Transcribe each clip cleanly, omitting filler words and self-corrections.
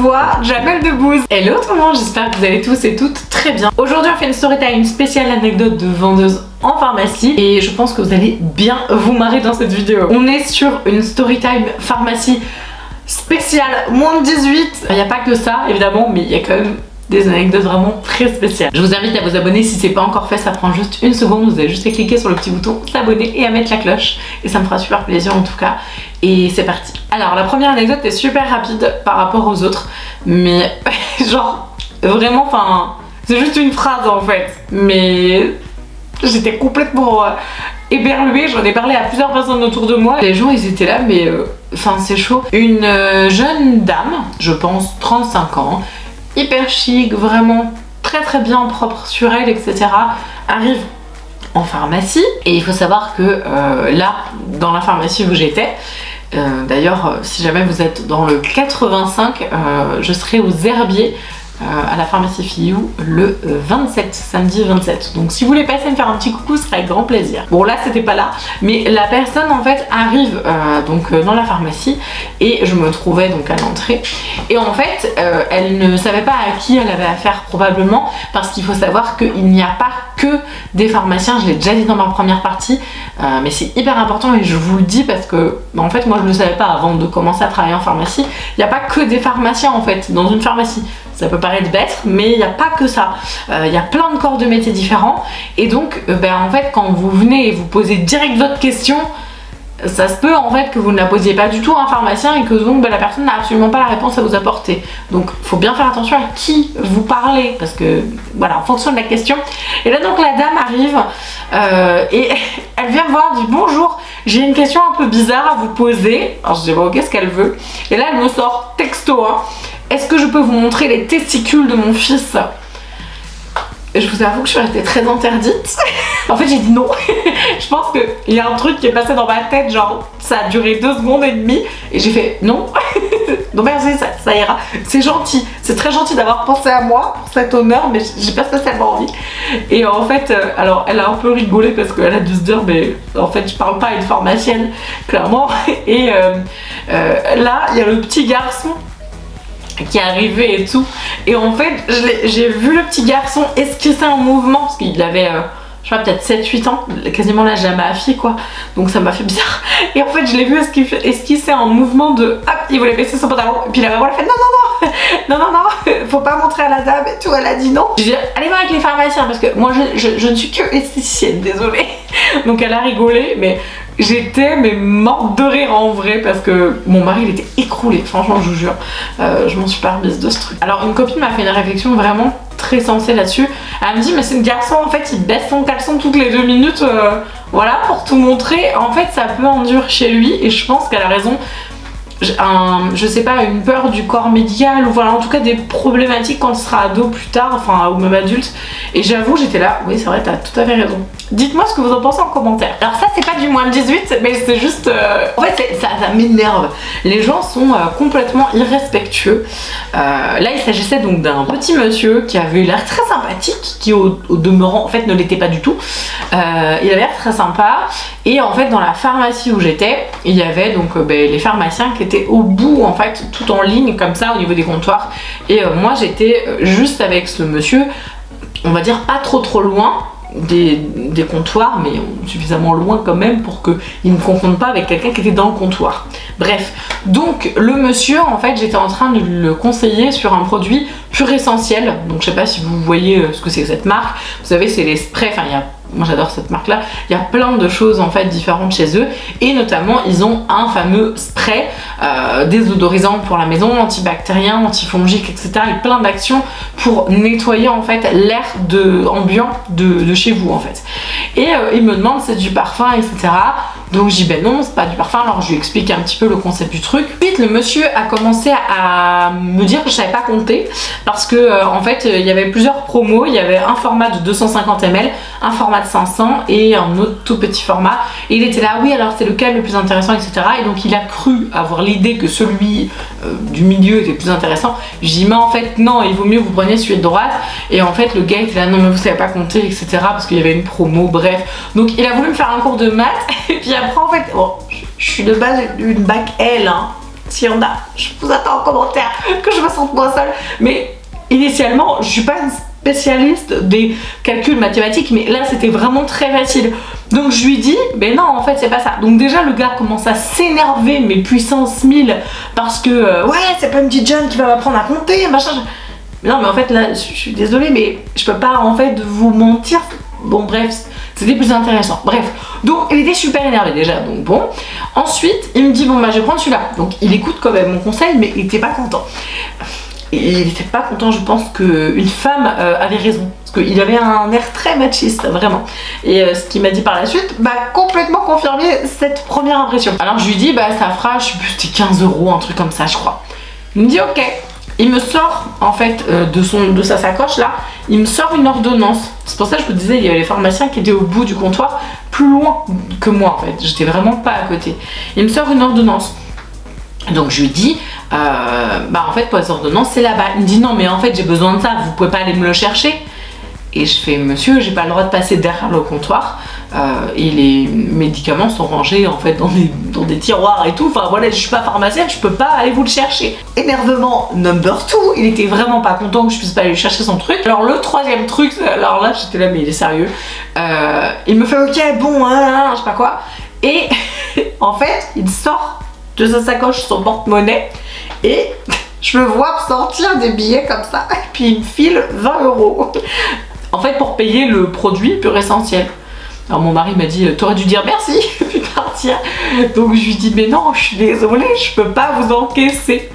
voix, Jamel Debbouze. Hello tout le monde, j'espère que vous allez tous et toutes très bien. Aujourd'hui on fait une story time spéciale anecdote de vendeuse en pharmacie et je pense que vous allez bien vous marrer dans cette vidéo. On est sur une story time pharmacie spéciale moins de 18. Il n'y a pas que ça évidemment, mais il y a quand même des anecdotes vraiment très spéciales. Je vous invite à vous abonner si c'est pas encore fait, ça prend juste une seconde, vous avez juste à cliquer sur le petit bouton s'abonner et à mettre la cloche et ça me fera super plaisir en tout cas. Et c'est parti. Alors la première anecdote est super rapide par rapport aux autres, mais genre vraiment, enfin c'est juste une phrase en fait, mais j'étais complètement éberluée, j'en ai parlé à plusieurs personnes autour de moi. Les gens ils étaient là mais enfin c'est chaud. Une jeune dame, je pense 35 ans, hyper chic, vraiment très bien propre sur elle, etc. arrive en pharmacie et il faut savoir que là, dans la pharmacie où j'étais, d'ailleurs si jamais vous êtes dans le 85, je serai aux Herbiers à la pharmacie Filloux le 27, samedi 27. Donc si vous voulez passer me faire un petit coucou, ce serait avec grand plaisir. Bon là c'était pas là, mais la personne en fait arrive donc dans la pharmacie et je me trouvais donc à l'entrée et en fait elle ne savait pas à qui elle avait affaire probablement, parce qu'il faut savoir qu'il n'y a pas que des pharmaciens, je l'ai déjà dit dans ma première partie, mais c'est hyper important et je vous le dis parce que en fait moi je ne le savais pas avant de commencer à travailler en pharmacie. Il n'y a pas que des pharmaciens en fait dans une pharmacie. Ça peut paraître bête, mais il n'y a pas que ça. Il y a plein de corps de métiers différents. Et donc, en fait, quand vous venez et vous posez direct votre question, ça se peut en fait que vous ne la posiez pas du tout à un pharmacien et que donc la personne n'a absolument pas la réponse à vous apporter. Donc, il faut bien faire attention à qui vous parlez, parce que, voilà, en fonction de la question. Et là, donc, la dame arrive et elle vient me voir, elle dit « Bonjour, j'ai une question un peu bizarre à vous poser. » Alors, je dis « Bon, qu'est-ce qu'elle veut ?» Et là, elle me sort texto, hein. Est-ce que je peux vous montrer les testicules de mon fils? Je vous avoue que je suis restée très interdite. En fait j'ai dit non. Je pense qu'il y a un truc qui est passé dans ma tête, genre ça a duré 2 secondes et demie et j'ai fait non. Non merci, ça ira. C'est gentil, c'est très gentil d'avoir pensé à moi pour cet honneur, mais j'ai pas spécialement envie. Et en fait, alors elle a un peu rigolé parce qu'elle a dû se dire mais en fait je parle pas à une pharmacienne, clairement. Et là il y a le petit garçon qui est arrivé et tout, et en fait j'ai vu le petit garçon esquisser un mouvement parce qu'il avait je sais pas, peut-être 7-8 ans, quasiment l'âge de ma fille quoi, donc ça m'a fait bizarre. Et en fait je l'ai vu esquisser un mouvement de hop, il voulait baisser son pantalon et puis la maman elle a fait non, faut pas montrer à la dame et tout, elle a dit non. J'ai dit allez voir avec les pharmaciens parce que moi je ne suis que esthéticienne, désolée. Donc elle a rigolé, mais j'étais morte de rire en vrai parce que mon mari il était écroulé, franchement je vous jure, je m'en suis pas remise de ce truc. Alors une copine m'a fait une réflexion vraiment très sensée là-dessus. Elle me dit mais c'est le garçon en fait il baisse son caleçon toutes les 2 minutes, voilà pour tout montrer. En fait ça peut endurer chez lui et je pense qu'elle a raison. Je sais pas, une peur du corps médical ou voilà en tout cas des problématiques quand il sera ado plus tard, enfin ou même adulte. Et j'avoue j'étais là, oui c'est vrai t'as tout à fait raison. Dites-moi ce que vous en pensez en commentaire. Alors ça c'est pas du moins de 18 mais c'est juste en fait ça m'énerve. Les gens sont complètement irrespectueux. Là il s'agissait donc d'un petit monsieur qui avait l'air très sympathique, qui au demeurant en fait ne l'était pas du tout. Il avait l'air très sympa et en fait dans la pharmacie où j'étais il y avait donc les pharmaciens qui étaient au bout en fait tout en ligne comme ça au niveau des comptoirs et moi j'étais juste avec ce monsieur, on va dire pas trop loin des comptoirs mais suffisamment loin quand même pour qu'il ne me confonde pas avec quelqu'un qui était dans le comptoir. Bref, donc le monsieur en fait j'étais en train de le conseiller sur un produit Pur Essentiel, donc je sais pas si vous voyez ce que c'est que cette marque, vous savez c'est les sprays, enfin moi j'adore cette marque là, il y a plein de choses en fait différentes chez eux et notamment ils ont un fameux spray désodorisant pour la maison, antibactérien, antifongique, etc. et plein d'actions pour nettoyer en fait l'air ambiant de chez vous en fait. Et il me demande c'est du parfum, etc. Donc je dis ben non c'est pas du parfum, alors je lui explique un petit peu le concept du truc. Ensuite le monsieur a commencé à me dire que je savais pas compter parce que en fait il y avait plusieurs promos, il y avait un format de 250 ml, un format de 500 et un autre tout petit format et il était là oui alors c'est lequel le plus intéressant, etc. Et donc il a cru avoir l'idée que celui du milieu était plus intéressant. Je dis mais en fait non, il vaut mieux que vous preniez celui de droite. Et en fait le gars était là non mais vous savez pas compter, etc. parce qu'il y avait une promo, bref. Donc il a voulu me faire un cours de maths et puis après en fait bon, je suis de base une bac L hein. s'il y en a, je vous attends en commentaire, que je me sente moins seule. Mais initialement, je suis pas une spécialiste des calculs mathématiques, mais là c'était vraiment très facile. Donc je lui dis, mais non, en fait c'est pas ça. Donc déjà le gars commence à s'énerver, mais puissance 1000, parce que ouais, c'est pas une petite jeune qui va m'apprendre à compter, machin. Non mais en fait là, je suis désolée, mais je peux pas en fait vous mentir. Bon bref, c'était plus intéressant. Bref, donc il était super énervé déjà, donc bon. Ensuite, il me dit, bon bah je vais prendre celui-là. Donc il écoute quand même mon conseil, mais il était pas content. Et il était pas content, je pense qu'une femme avait raison. Parce qu'il avait un air très machiste, vraiment. Et ce qu'il m'a dit par la suite m'a complètement confirmé cette première impression. Alors je lui dis, bah ça fera, je sais plus, c'était 15 €, un truc comme ça, je crois. Il me dit, ok. Il me sort, en fait, de sa sacoche, là, il me sort une ordonnance. C'est pour ça que je vous disais, il y avait les pharmaciens qui étaient au bout du comptoir, plus loin que moi, en fait. J'étais vraiment pas à côté. Il me sort une ordonnance. Donc je lui dis, bah en fait pour les ordonnances c'est là-bas. Il me dit non mais en fait j'ai besoin de ça, vous pouvez pas aller me le chercher. Et je fais monsieur, j'ai pas le droit de passer derrière le comptoir et les médicaments sont rangés en fait dans des tiroirs et tout. Enfin voilà, je suis pas pharmacienne, je peux pas aller vous le chercher. Énervement number 2, il était vraiment pas content que je puisse pas aller chercher son truc. Alors le troisième truc, alors là j'étais là mais il est sérieux. Il me fait ok bon hein, je sais pas quoi. Et en fait il sort de sa sacoche son porte-monnaie et je le vois sortir des billets comme ça et puis il me file 20 € en fait pour payer le produit pur essentiel. Alors mon mari m'a dit t'aurais dû dire merci puis partir. Donc je lui dis mais non je suis désolée, je peux pas vous encaisser.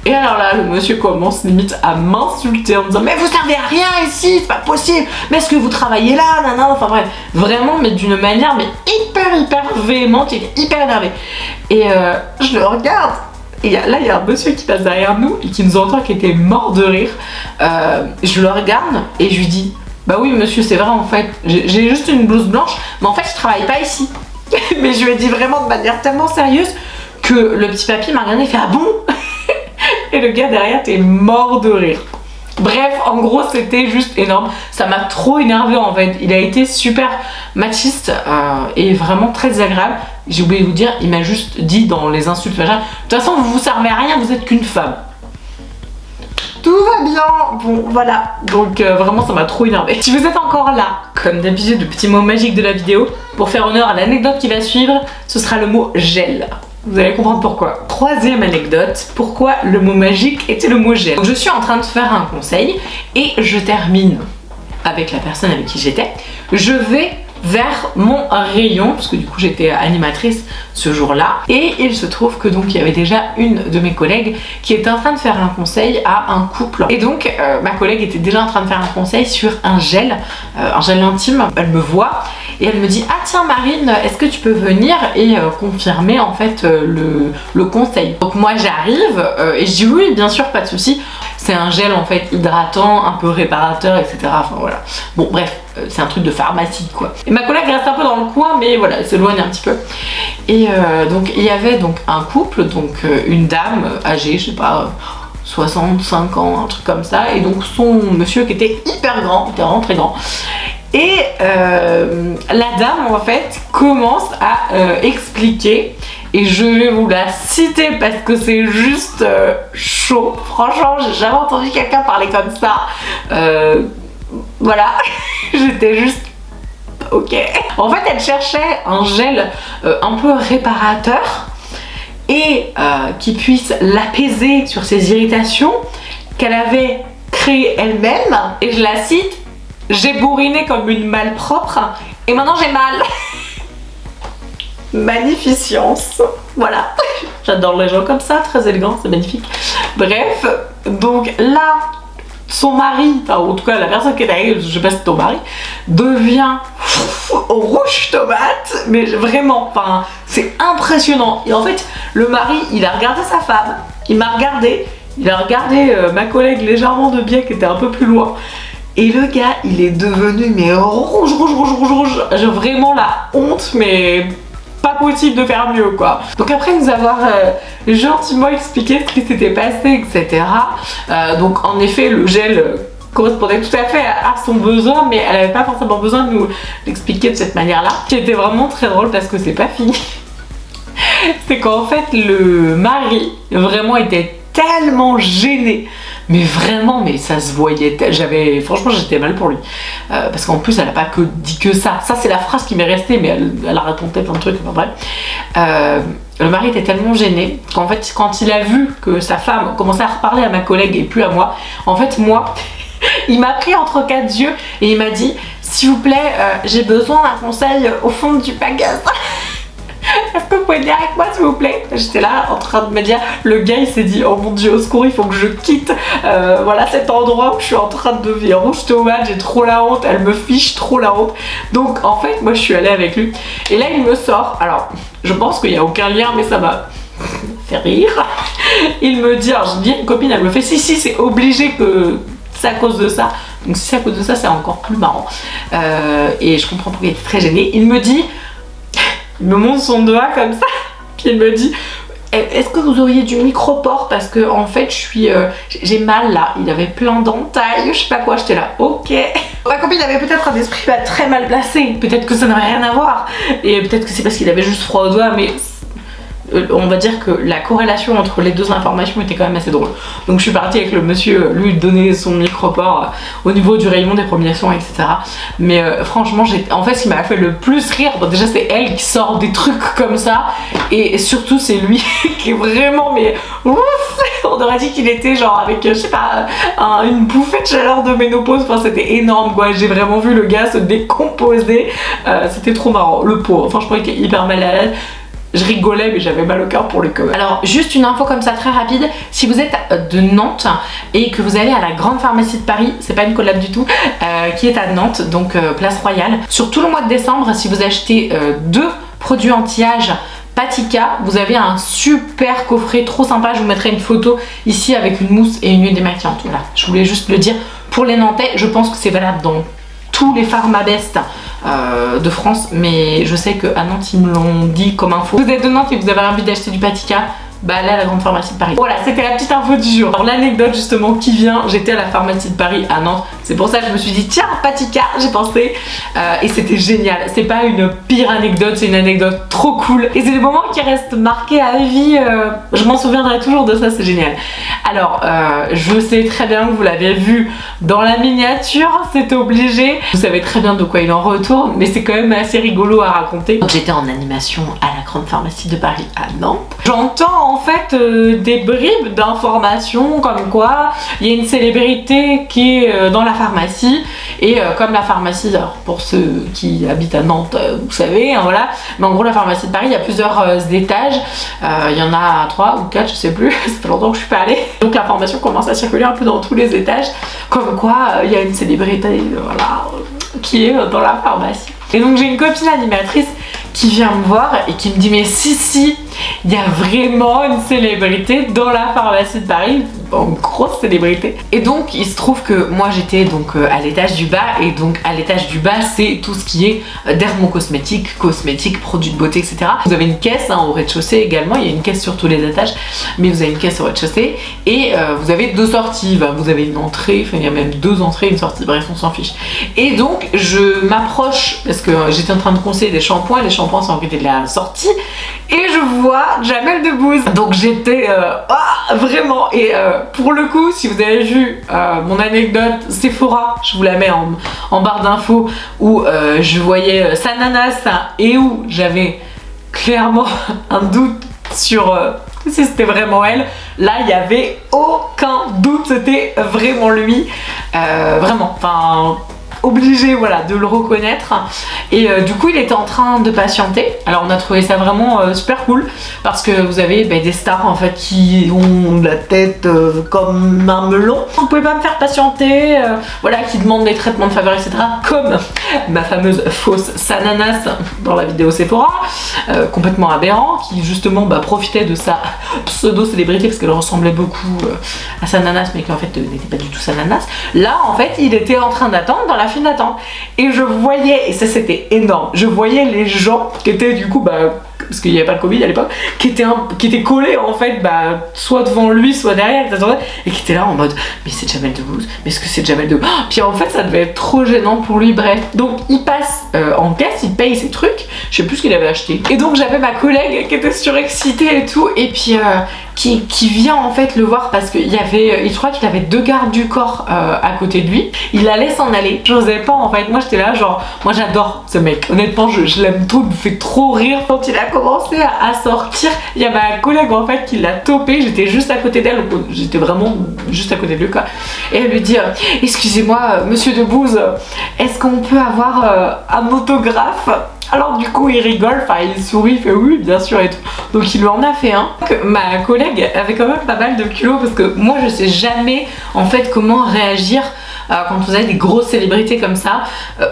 Et alors là, le monsieur commence limite à m'insulter en me disant mais vous servez à rien ici, c'est pas possible, mais est-ce que vous travaillez là, nanana, enfin bref, vraiment mais d'une manière mais hyper véhémente, il est hyper énervé. Et je le regarde, et là il y a un monsieur qui passe derrière nous et qui nous entend, qui était mort de rire. Je le regarde et je lui dis bah oui monsieur c'est vrai en fait, j'ai juste une blouse blanche, mais en fait je travaille pas ici. Mais je lui ai dit vraiment de manière tellement sérieuse que le petit papy m'a regardé et fait ah bon. Et le gars derrière était mort de rire. Bref, en gros, c'était juste énorme. Ça m'a trop énervé en fait. Il a été super machiste et vraiment très désagréable. J'ai oublié de vous dire, il m'a juste dit dans les insultes machin, de toute façon, vous servez à rien, vous êtes qu'une femme. Tout va bien. Bon, voilà. Donc vraiment, ça m'a trop énervé. Si vous êtes encore là, comme d'habitude, le petit mot magique de la vidéo, pour faire honneur à l'anecdote qui va suivre, ce sera le mot gel. Vous allez comprendre pourquoi. Troisième anecdote, pourquoi le mot magique était le mot gel. Donc je suis en train de faire un conseil et je termine avec la personne avec qui j'étais. Je vais vers mon rayon, parce que du coup j'étais animatrice ce jour-là, et il se trouve que donc il y avait déjà une de mes collègues qui était en train de faire un conseil à un couple. Et donc ma collègue était déjà en train de faire un conseil sur un gel intime. Elle me voit et elle me dit ah tiens Marine, est-ce que tu peux venir et confirmer en fait le conseil. Donc moi j'arrive et je dis oui bien sûr pas de souci. C'est un gel en fait hydratant, un peu réparateur, etc. Enfin voilà. Bon bref, c'est un truc de pharmacie quoi. Et ma collègue reste un peu dans le coin, mais voilà, elle s'éloigne un petit peu. Et donc il y avait donc un couple, donc une dame âgée, je sais pas, 65 ans, un truc comme ça, et donc son monsieur qui était hyper grand, était vraiment très grand. Et la dame en fait commence à expliquer, et je vais vous la citer parce que c'est juste chaud. Franchement, j'ai jamais entendu quelqu'un parler comme ça. Voilà, j'étais juste ok. En fait, elle cherchait un gel un peu réparateur et qui puisse l'apaiser sur ses irritations qu'elle avait créées elle-même. Et je la cite: j'ai bourriné comme une malpropre et maintenant j'ai mal. Magnificence. Voilà. J'adore les gens comme ça, très élégants, c'est magnifique. Bref, donc là, son mari, enfin en tout cas la personne qui est derrière, je sais pas si c'est ton mari, devient rouge tomate, mais vraiment, enfin c'est impressionnant. Et en fait, le mari, il a regardé sa femme, il m'a regardé, il a regardé ma collègue légèrement de biais qui était un peu plus loin. Et le gars, il est devenu mais rouge. J'ai vraiment la honte, mais pas possible de faire mieux quoi. Donc après nous avoir gentiment expliqué ce qui s'était passé, etc. Donc en effet le gel correspondait tout à fait à son besoin, mais elle avait pas forcément besoin de nous l'expliquer de cette manière là, qui était vraiment très drôle parce que c'est pas fini. c'est qu'en fait le mari vraiment était tellement gêné, mais vraiment, mais ça se voyait, franchement j'étais mal pour lui, parce qu'en plus elle a pas que dit que ça c'est la phrase qui m'est restée, mais elle a raconté plein de trucs, enfin bref. Le mari était tellement gêné qu'en fait quand il a vu que sa femme commençait à reparler à ma collègue et plus à moi, en fait moi il m'a pris entre quatre yeux et il m'a dit s'il vous plaît, j'ai besoin d'un conseil au fond du magasin. Est-ce que vous pouvez venir avec moi s'il vous plaît? J'étais là en train de me dire, le gars il s'est dit oh mon dieu au secours, il faut que je quitte voilà cet endroit où je suis en train de devenir rouge tomate, j'ai trop la honte, elle me fiche trop la honte. Donc en fait moi je suis allée avec lui et là il me sort, alors je pense qu'il n'y a aucun lien mais ça m'a fait rire. Il me dit, alors je dis à une copine, elle me fait si c'est obligé que c'est à cause de ça. Donc si c'est à cause de ça c'est encore plus marrant, et je comprends pourquoi il est très gêné. Il me dit, il me montre son doigt comme ça, puis il me dit est-ce que vous auriez du micropore parce que en fait j'ai mal là. Il avait plein d'entailles, je sais pas quoi. J'étais là ok. Ma copine avait peut-être un esprit très mal placé, peut-être que ça n'avait rien à voir et peut-être que c'est parce qu'il avait juste froid au doigt, mais on va dire que la corrélation entre les deux informations était quand même assez drôle. Donc je suis partie avec le monsieur, lui donner son micropore au niveau du rayon des premiers soins, etc. Mais franchement, en fait ce qui m'a fait le plus rire, bon, déjà c'est elle qui sort des trucs comme ça, et surtout c'est lui qui est vraiment, mais ouf, on aurait dit qu'il était genre avec, je sais pas, une bouffée de chaleur de ménopause. Enfin c'était énorme quoi, j'ai vraiment vu le gars se décomposer, c'était trop marrant, le pauvre, franchement il était hyper mal à l'aise. Je rigolais mais j'avais mal au cœur pour lui quand même. Alors juste une info comme ça très rapide, si vous êtes de Nantes et que vous allez à la grande pharmacie de Paris, c'est pas une collab du tout, qui est à Nantes, donc place Royale, sur tout le mois de décembre, si vous achetez 2 produits anti-âge Patika, vous avez un super coffret trop sympa. Je vous mettrai une photo ici avec une mousse et une huile démaquillante. Voilà, je voulais juste le dire pour les Nantais. Je pense que c'est valable dans tous les pharmabest de France, mais je sais qu'à Nantes ils me l'ont dit comme info. Vous êtes de Nantes et vous avez envie d'acheter du Patika, bah là à la grande pharmacie de Paris. Voilà, c'était la petite info du jour. Alors l'anecdote justement qui vient, j'étais à la pharmacie de Paris à Nantes, c'est pour ça que je me suis dit tiens Patika, j'ai pensé, et c'était génial. C'est pas une pire anecdote, c'est une anecdote trop cool et c'est des moments qui restent marqués à vie, je m'en souviendrai toujours de ça, c'est génial. Alors je sais très bien que vous l'avez vu dans la miniature, c'est obligé, vous savez très bien de quoi il en retourne, mais c'est quand même assez rigolo à raconter. Donc j'étais en animation à la grande pharmacie de Paris à Nantes, j'entends en fait des bribes d'informations comme quoi il y a une célébrité qui est dans la pharmacie, et comme la pharmacie, alors pour ceux qui habitent à Nantes vous savez, hein, voilà, mais en gros la pharmacie de Paris il y a plusieurs étages, il y en a 3 ou 4 je sais plus, ça fait longtemps que je suis pas allée, donc l'information commence à circuler un peu dans tous les étages comme quoi il y a une célébrité voilà, qui est dans la pharmacie. Et donc j'ai une copine animatrice qui vient me voir et qui me dit mais si, il y a vraiment une célébrité dans la pharmacie de Paris, une grosse célébrité. Et donc il se trouve que moi j'étais donc à l'étage du bas, et donc à l'étage du bas c'est tout ce qui est dermocosmétique, cosmétique, produits de beauté, etc. Vous avez une caisse hein, au rez-de-chaussée également, il y a une caisse sur tous les étages, mais vous avez une caisse au rez-de-chaussée et vous avez 2 sorties, vous avez une entrée, enfin il y a même 2 entrées, une sortie, bref on s'en fiche. Et donc je m'approche parce que j'étais en train de conseiller des shampoings, les shampoings sont à côté de la sortie, et je vois Jamel Debbouze. Donc j'étais vraiment, et pour le coup si vous avez vu mon anecdote Sephora, je vous la mets en barre d'infos, où je voyais Sananas et où j'avais clairement un doute sur si c'était vraiment elle. Là il n'y avait aucun doute, c'était vraiment lui, vraiment, enfin obligé voilà de le reconnaître. Et du coup il était en train de patienter. Alors on a trouvé ça vraiment super cool, parce que vous avez des stars en fait qui ont la tête comme un melon. Vous pouvez pas me faire patienter, voilà, qui demandent des traitements de faveur, etc. Comme ma fameuse fausse Sananas dans la vidéo Sephora, complètement aberrant, qui justement profitait de sa pseudo célébrité parce qu'elle ressemblait beaucoup à Sananas, mais qui en fait n'était pas du tout Sananas. Là en fait il était en train d'attendre dans la file d'attente, et je voyais, et ça c'était énorme, je voyais les gens qui étaient du coup parce qu'il n'y avait pas le Covid à l'époque, qui était collé en fait, bah, soit devant lui, soit derrière, et qui était là en mode mais c'est Jamel Debbouze, mais est-ce que c'est Jamel Debbouze? Puis en fait ça devait être trop gênant pour lui, bref. Donc il passe en caisse, il paye ses trucs, je sais plus ce qu'il avait acheté. Et donc j'avais ma collègue qui était surexcitée et tout, et puis qui vient en fait le voir parce qu'il y avait, je crois qu'il avait 2 gardes du corps à côté de lui. Il allait s'en aller, j'osais pas en fait, moi j'étais là genre, moi j'adore ce mec, honnêtement je l'aime trop, il me fait trop rire. Quand il a commencé à sortir, il y a ma collègue en fait qui l'a topé, j'étais juste à côté d'elle, j'étais vraiment juste à côté de lui quoi. Et elle lui dit excusez-moi monsieur Debbouze, est-ce qu'on peut avoir un autographe? Alors du coup il rigole, enfin il sourit, il fait oui bien sûr et tout. Donc il lui en a fait un. Donc, ma collègue avait quand même pas mal de culot parce que moi je sais jamais en fait comment réagir quand vous avez des grosses célébrités comme ça.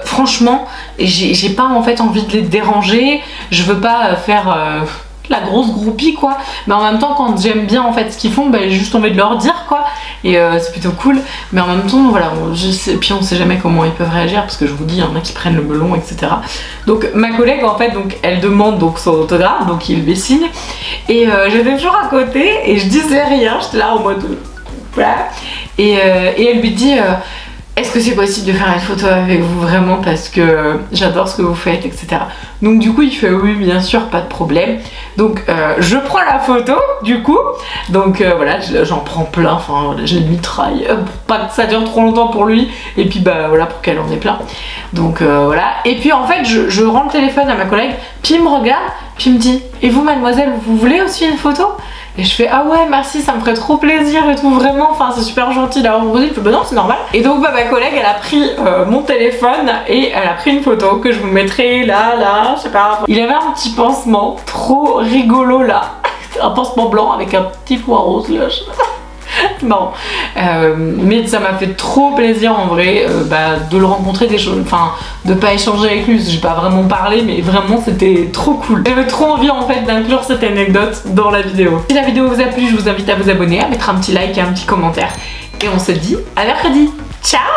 Franchement j'ai pas en fait envie de les déranger, je veux pas faire la grosse groupie quoi, mais en même temps quand j'aime bien en fait ce qu'ils font, bah, j'ai juste envie de leur dire quoi, et c'est plutôt cool. Mais en même temps voilà, puis on sait jamais comment ils peuvent réagir parce que je vous dis il y en a qui prennent le melon etc. Donc ma collègue en fait, donc elle demande donc son autographe, donc il lui signe, et j'étais toujours à côté et je disais rien, j'étais là en mode voilà, et elle lui dit est-ce que c'est possible de faire une photo avec vous vraiment parce que j'adore ce que vous faites etc. Donc du coup il fait oui bien sûr pas de problème. Donc je prends la photo du coup, donc voilà j'en prends plein, enfin je le mitraille pour pas que ça dure trop longtemps pour lui et puis bah voilà pour qu'elle en ait plein. Donc voilà, et puis en fait je rends le téléphone à ma collègue, puis il me regarde, puis il me dit et vous mademoiselle vous voulez aussi une photo? Et je fais ah ouais merci, ça me ferait trop plaisir et tout, vraiment, enfin c'est super gentil d'avoir proposé. Il fait bah non c'est normal. Et donc bah ma collègue elle a pris mon téléphone et elle a pris une photo que je vous mettrai là, je sais pas. Il avait un petit pansement trop rigolo là, un pansement blanc avec un petit point rose là. Non, mais ça m'a fait trop plaisir en vrai de le rencontrer, des choses, enfin de pas échanger avec lui, j'ai pas vraiment parlé mais vraiment c'était trop cool. J'avais trop envie en fait d'inclure cette anecdote dans la vidéo. Si la vidéo vous a plu, je vous invite à vous abonner, à mettre un petit like et un petit commentaire et on se dit à mercredi. Ciao.